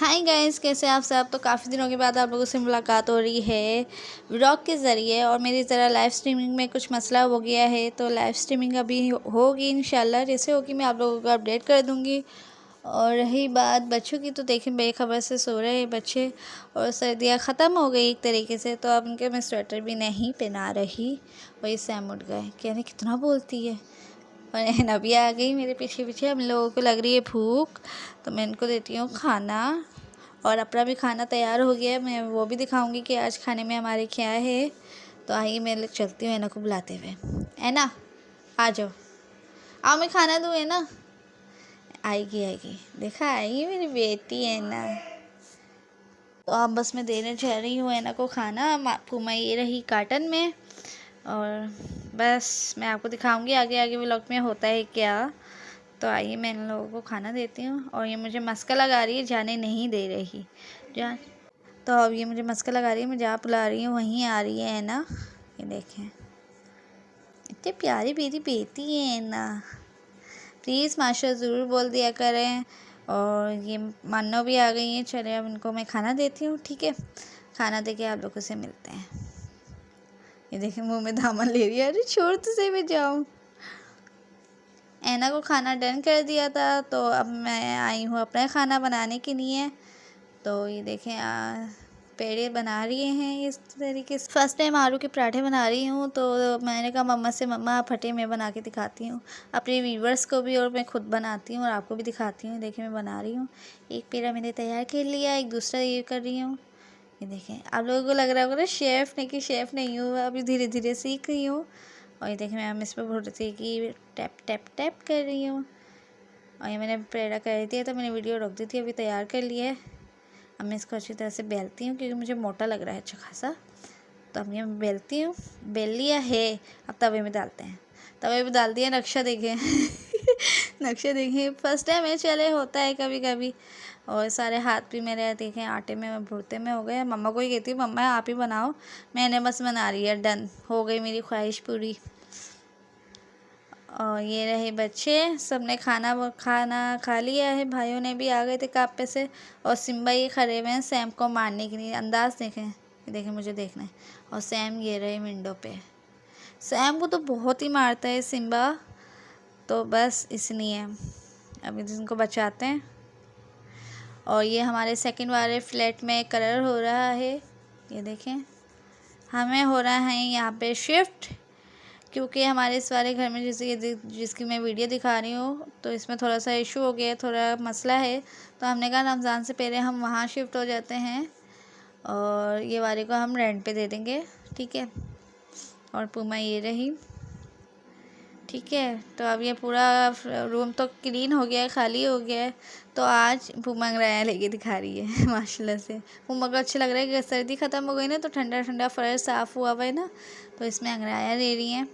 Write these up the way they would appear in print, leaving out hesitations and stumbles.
Hi guys, कैसे आप सब। तो काफ़ी दिनों के बाद आप लोगों से मुलाकात हो रही है व्लॉग के ज़रिए। और मेरी ज़रा लाइव स्ट्रीमिंग में कुछ मसला हो गया है, तो लाइव स्ट्रीमिंग अभी होगी इंशाल्लाह। जैसे होगी मैं आप लोगों को अपडेट कर दूँगी। और रही बात बच्चों की, तो देखें बेखबर से सो रहे हैं बच्चे और सर्दियाँ ख़त्म हो गई एक तरीके से, तो अब उनके मैं स्वेटर भी नहीं पहना रही। वही सैम उठ गए, कहने कितना बोलती है। और नबी आ गई मेरे पीछे पीछे। हम लोगों को लग रही है भूख, तो मैं इनको देती हूँ खाना। और अपना भी खाना तैयार हो गया है, मैं वो भी दिखाऊंगी कि आज खाने में हमारे क्या है। तो आइए मैं चलती हूँ ऐना को बुलाते हुए। ऐना आ जाओ, आओ मैं खाना दूँ। है ना, आएगी आएगी, देखा आएगी मेरी बेटी है ना। तो अब बस मैं देने जा रही हूँ ऐना को खाना। पुमा ये रही कार्टन में। और बस मैं आपको दिखाऊंगी आगे आगे व्लॉग में होता है क्या। तो आइए मैं इन लोगों को खाना देती हूँ। और ये मुझे मस्का लगा रही है, जाने नहीं दे रही जा। तो अब ये मुझे मस्का लगा रही है, मैं जहाँ बुला रही हूँ वहीं आ रही है ना। ये देखें, इतनी प्यारी मेरी बेटी है ना। प्लीज़ माशा ज़रूर बोल दिया करें। और ये मानो भी आ गई हैं। चले अब इनको मैं खाना देती हूँ, ठीक है। खाना दे के आप लोगों से मिलते हैं। ये देखें मुंह में दामन ले रही है। अरे छोड़ तो सही, मैं जाऊँ। ऐना को खाना डन कर दिया था, तो अब मैं आई हूँ अपना खाना बनाने के लिए। तो ये देखें पेड़े बना रही हैं इस तरीके से। फर्स्ट टाइम आलू के पराठे बना रही हूँ, तो मैंने कहा मम्मा से, मम्मा आप फटे मैं बना के दिखाती हूँ अपने व्यूवर्स को भी, और मैं खुद बनाती हूँ और आपको भी दिखाती हूँ। देखिए मैं बना रही हूँ। एक पेड़ा मैंने तैयार कर लिया, एक दूसरा ये कर रही हूँ। ये देखें, आप लोगों को लग रहा होगा ना शेफ़ नहीं, कि शेफ़ नहीं हूँ, अभी धीरे धीरे सीख रही हूँ। और ये देखें मैं इस पर भूल रही थी कि टैप टैप टैप कर रही हूँ। और ये मैंने पेड़ा कर दिया, तो मैंने वीडियो रोक दी थी, अभी तैयार कर लिया है। अब मैं इसको अच्छी तरह से बेलती हूँ, क्योंकि मुझे मोटा लग रहा है अच्छा खासा। तो अब ये बेलती हूँ, बेल लिया है। अब तवे में डालते हैं। तवे में डाल दिया, नक्शा देखें नक्शा देखें, फर्स्ट टाइम है, चले होता है कभी कभी। और सारे हाथ भी मेरे देखें आटे में भुरते में हो गए। मम्मा को ही कहती हूँ मम्मा आप ही बनाओ, मैंने बस बना रही है, डन हो गई मेरी ख्वाहिश पूरी। और ये रहे बच्चे, सबने खाना खा लिया है। भाइयों ने भी आ गए थे कापे से। और सिम्बा ये खड़े हुए हैं सैम को मारने के लिए। अंदाज देखें, देखें मुझे देखना है। और सैम ये रहे विंडो पे। सैम को तो बहुत ही मारता है सिम्बा, तो बस इसलिए अभी इनको बचाते हैं। और ये हमारे सेकंड वाले फ्लैट में कलर हो रहा है। ये देखें, हमें हो रहा है यहाँ पे शिफ्ट, क्योंकि हमारे इस वाले घर में जिसकी मैं वीडियो दिखा रही हूँ, तो इसमें थोड़ा सा इशू हो गया है, थोड़ा मसला है। तो हमने कहा रमज़ान से पहले हम वहाँ शिफ्ट हो जाते हैं, और ये वाले को हम रेंट पे दे देंगे, ठीक है। और पुमा ये रही, ठीक है। तो अब ये पूरा रूम तो क्लीन हो गया है, खाली हो गया है। तो आज पुमा अंगड़ाया लेके दिखा रही है माशाल्लाह से। पुमा को अच्छा लग रहा है कि सर्दी ख़त्म हो गई ना, तो ठंडा ठंडा फर्श साफ़ हुआ हुआ है ना, तो इसमें अंगड़ाया ले रही हैं।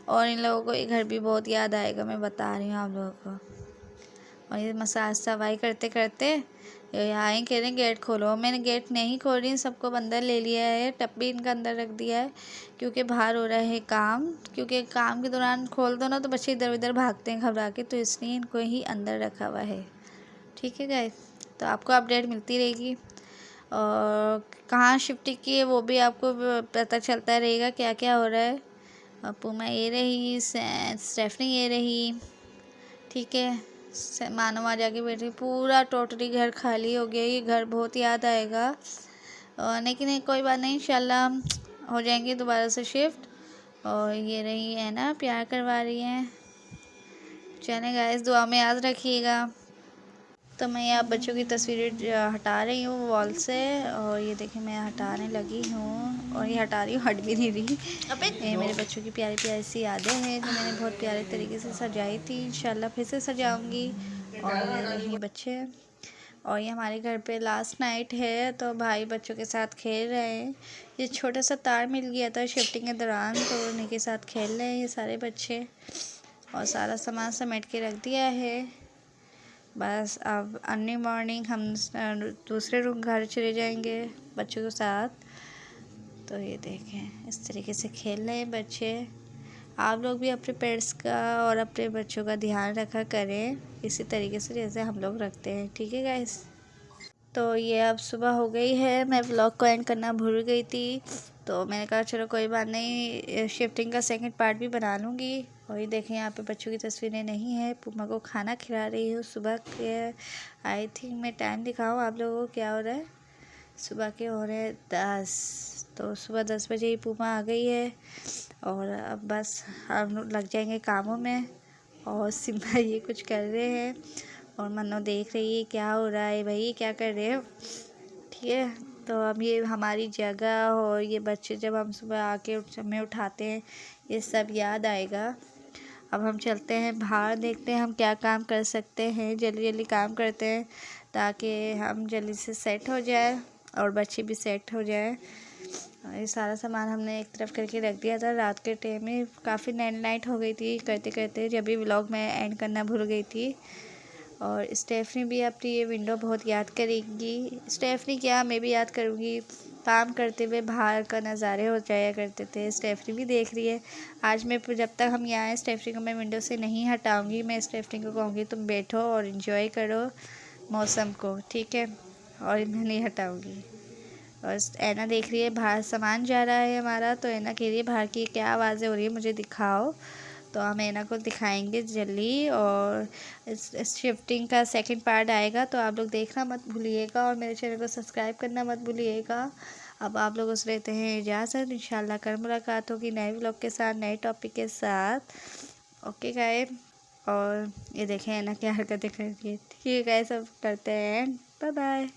और इन लोगों को ये घर भी बहुत याद आएगा, मैं बता रही हूँ आप लोगों को। और ये मसाज सफाई करते करते आए, कह रहे हैं गेट खोलो। मैंने गेट नहीं खोल रही, सबको अंदर ले लिया है, टब भी इनका अंदर रख दिया है, क्योंकि बाहर हो रहा है काम। क्योंकि काम के दौरान खोल दो ना, तो बच्चे इधर उधर भागते हैं घबरा के, तो इसलिए इनको ही अंदर रखा हुआ है, ठीक है गाइस। तो आपको अपडेट मिलती रहेगी। और कहाँ शिफ्ट की है वो भी आपको पता चलता रहेगा क्या क्या हो रहा है। पुमा ये रही, स्टेफनी ये रही, ठीक है। मानो आ जाके बैठी, पूरा टोटली घर खाली हो गया। ये घर बहुत याद आएगा, लेकिन कोई बात नहीं, इंशाल्लाह हो जाएंगे दोबारा से शिफ्ट। और ये रही है ना, प्यार करवा रही हैं। चलें गाइस, दुआ में याद रखिएगा। तो मैं यहाँ बच्चों की तस्वीरें हटा रही हूँ वॉल से। और ये देखिए मैं हटाने लगी हूँ, और ये हटा रही हूँ, हट भी नहीं रही। ये मेरे बच्चों की प्यारी प्यारी सी यादें हैं, जो मैंने बहुत प्यारे तरीके से सजाई थी। इंशाल्लाह फिर से सजाऊंगी। और ये बच्चे, और ये हमारे घर पे लास्ट नाइट है, तो भाई बच्चों के साथ खेल रहे हैं। ये छोटा सा तार मिल गया था शिफ्टिंग के दौरान, तो उन्हीं के साथ खेल रहे हैं ये सारे बच्चे। और सारा सामान समेट के रख दिया है। बस अब अर्ली मॉर्निंग हम दूसरे रूम घर चले जाएंगे बच्चों के साथ। तो ये देखें इस तरीके से खेल रहे हैं बच्चे। आप लोग भी अपने पेट्स का और अपने बच्चों का ध्यान रखा करें, इसी तरीके से जैसे हम लोग रखते हैं, ठीक है गाइस। तो ये अब सुबह हो गई है, मैं व्लॉग को एंड करना भूल गई थी, तो मैंने कहा चलो कोई बात नहीं, शिफ्टिंग का सेकंड पार्ट भी बना लूँगी। और ये देखें यहाँ पे बच्चों की तस्वीरें नहीं है, पुम्मा को खाना खिला रही हूँ सुबह के। आई थिंक मैं टाइम दिखाऊँ आप लोगों को क्या हो रहा है। सुबह के हो रहे हैं 10, तो सुबह 10 बजे ही पुम्मा आ गई है और अब बस हम लग जाएंगे कामों में। और सिम्बा ये कुछ कर रहे हैं और मन्नो देख रही है क्या हो रहा है, भाई क्या कर रहे हो। ठीक है, तो अब ये हमारी जगह और ये बच्चे जब हम सुबह आके हमें उठाते हैं ये सब याद आएगा। अब हम चलते हैं बाहर, देखते हैं हम क्या काम कर सकते हैं, जल्दी जल्दी काम करते हैं ताकि हम जल्दी से सेट हो जाए और बच्चे भी सेट हो जाए। ये सारा सामान हमने एक तरफ करके रख दिया था, रात के टाइम में काफ़ी नाइट हो गई थी करते करते, जब भी व्लॉग में एंड करना भूल गई थी। और स्टेफनी भी अपनी ये विंडो बहुत याद करेगी। स्टेफनी क्या, मैं भी याद करूँगी, काम करते हुए बाहर का नज़ारे हो जाया करते थे। स्टेफनी भी देख रही है। आज मैं जब तक हम यहाँ आए स्टेफनी को मैं विंडो से नहीं हटाऊँगी, मैं स्टेफनी को कहूँगी तुम बैठो और इन्जॉय करो मौसम को, ठीक है, और मैं नहीं हटाऊँगी। और ऐना देख रही है बाहर सामान जा रहा है हमारा, तो ऐना कह रही है बाहर की क्या आवाज़ें हो रही है मुझे दिखाओ। तो हम ऐना को दिखाएंगे जल्दी, और इस शिफ्टिंग का सेकंड पार्ट आएगा तो आप लोग देखना मत भूलिएगा और मेरे चैनल को सब्सक्राइब करना मत भूलिएगा। अब आप लोगों से लेते हैं इजाज़त, इंशाल्लाह कल मुलाकात होगी नए व्लॉग के साथ, नए टॉपिक के साथ। ओके गाइस, और ये देखें ऐना क्या हरकतें कर रही है। ठीक है गाइस, सब करते हैं, बाय बाय।